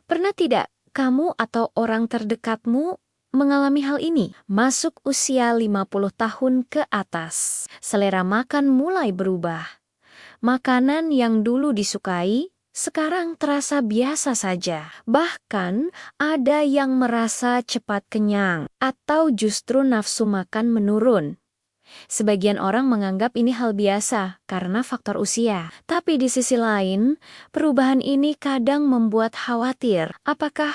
Pernah tidak kamu atau orang terdekatmu mengalami hal ini? Masuk usia 50 tahun ke atas, selera makan mulai berubah. Makanan yang dulu disukai, sekarang terasa biasa saja. Bahkan ada yang merasa cepat kenyang atau justru nafsu makan menurun. Sebagian orang menganggap ini hal biasa karena faktor usia. Tapi di sisi lain, perubahan ini kadang membuat khawatir. Apakah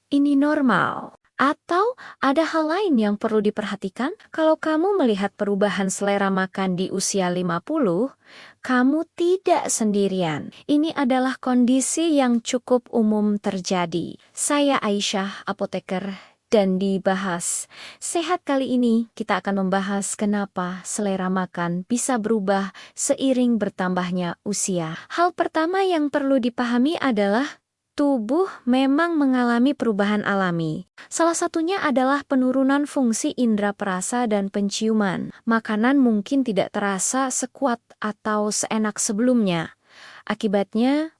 ini normal? Atau ada hal lain yang perlu diperhatikan? Kalau kamu melihat perubahan selera makan di usia 50, kamu tidak sendirian. Ini adalah kondisi yang cukup umum terjadi. Saya Aisyah, apoteker, dan dibahas sehat kali ini kita akan membahas kenapa selera makan bisa berubah seiring bertambahnya usia. Hal pertama yang perlu dipahami adalah tubuh memang mengalami perubahan alami. Salah satunya adalah penurunan fungsi indera perasa dan penciuman. Makanan mungkin tidak terasa sekuat atau seenak sebelumnya. Akibatnya,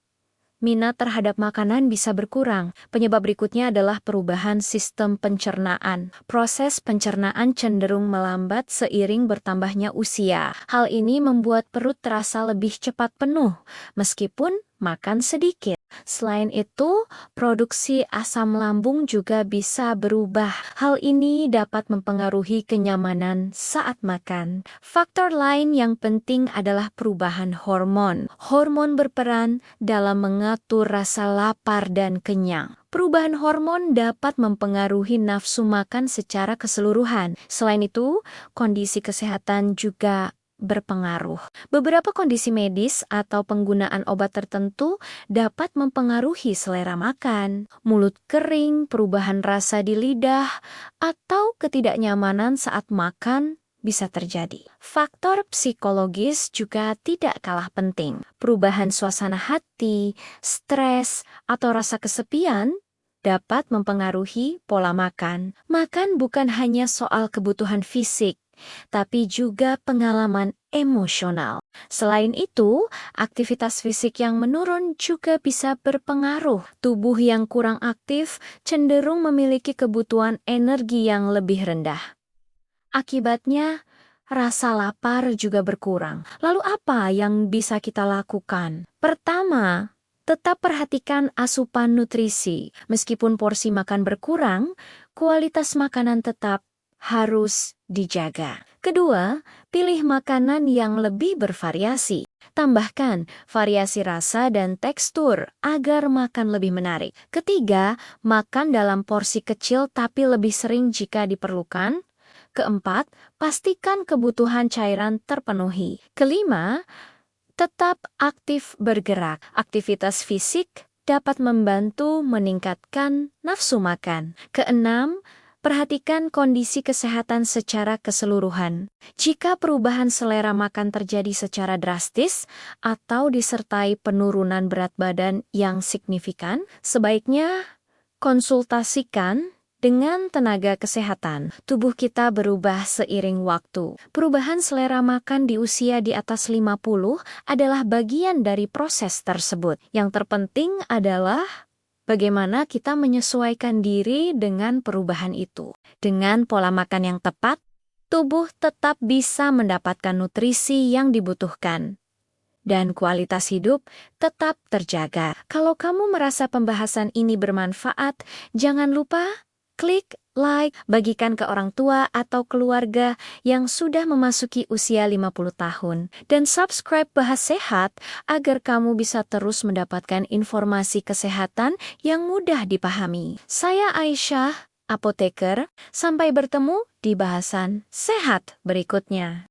minat terhadap makanan bisa berkurang. Penyebab berikutnya adalah perubahan sistem pencernaan. Proses pencernaan cenderung melambat seiring bertambahnya usia. Hal ini membuat perut terasa lebih cepat penuh, meskipun makan sedikit. Selain itu, produksi asam lambung juga bisa berubah. Hal ini dapat mempengaruhi kenyamanan saat makan. Faktor lain yang penting adalah perubahan hormon. Hormon berperan dalam mengatur rasa lapar dan kenyang. Perubahan hormon dapat mempengaruhi nafsu makan secara keseluruhan. Selain itu, kondisi kesehatan juga berpengaruh. Beberapa kondisi medis atau penggunaan obat tertentu dapat mempengaruhi selera makan. Mulut kering, perubahan rasa di lidah, atau ketidaknyamanan saat makan bisa terjadi. Faktor psikologis juga tidak kalah penting. Perubahan suasana hati, stres, atau rasa kesepian dapat mempengaruhi pola makan. Makan bukan hanya soal kebutuhan fisik, tapi juga pengalaman emosional. Selain itu, aktivitas fisik yang menurun juga bisa berpengaruh. Tubuh yang kurang aktif cenderung memiliki kebutuhan energi yang lebih rendah. Akibatnya, rasa lapar juga berkurang. Lalu apa yang bisa kita lakukan? Pertama, tetap perhatikan asupan nutrisi. Meskipun porsi makan berkurang, kualitas makanan tetap harus dijaga. Kedua, pilih makanan yang lebih bervariasi. Tambahkan variasi rasa dan tekstur agar makan lebih menarik. Ketiga, makan dalam porsi kecil tapi lebih sering jika diperlukan. Keempat, pastikan kebutuhan cairan terpenuhi. Kelima, tetap aktif bergerak. Aktivitas fisik dapat membantu meningkatkan nafsu makan. Keenam, perhatikan kondisi kesehatan secara keseluruhan. Jika perubahan selera makan terjadi secara drastis atau disertai penurunan berat badan yang signifikan, sebaiknya konsultasikan dengan tenaga kesehatan. Tubuh kita berubah seiring waktu. Perubahan selera makan di usia di atas 50 adalah bagian dari proses tersebut. Yang terpenting adalah bagaimana kita menyesuaikan diri dengan perubahan itu. Dengan pola makan yang tepat, tubuh tetap bisa mendapatkan nutrisi yang dibutuhkan. Dan kualitas hidup tetap terjaga. Kalau kamu merasa pembahasan ini bermanfaat, jangan lupa klik like, bagikan ke orang tua atau keluarga yang sudah memasuki usia 50 tahun. Dan subscribe Bahas Sehat agar kamu bisa terus mendapatkan informasi kesehatan yang mudah dipahami. Saya Aisyah, apoteker. Sampai bertemu di bahasan sehat berikutnya.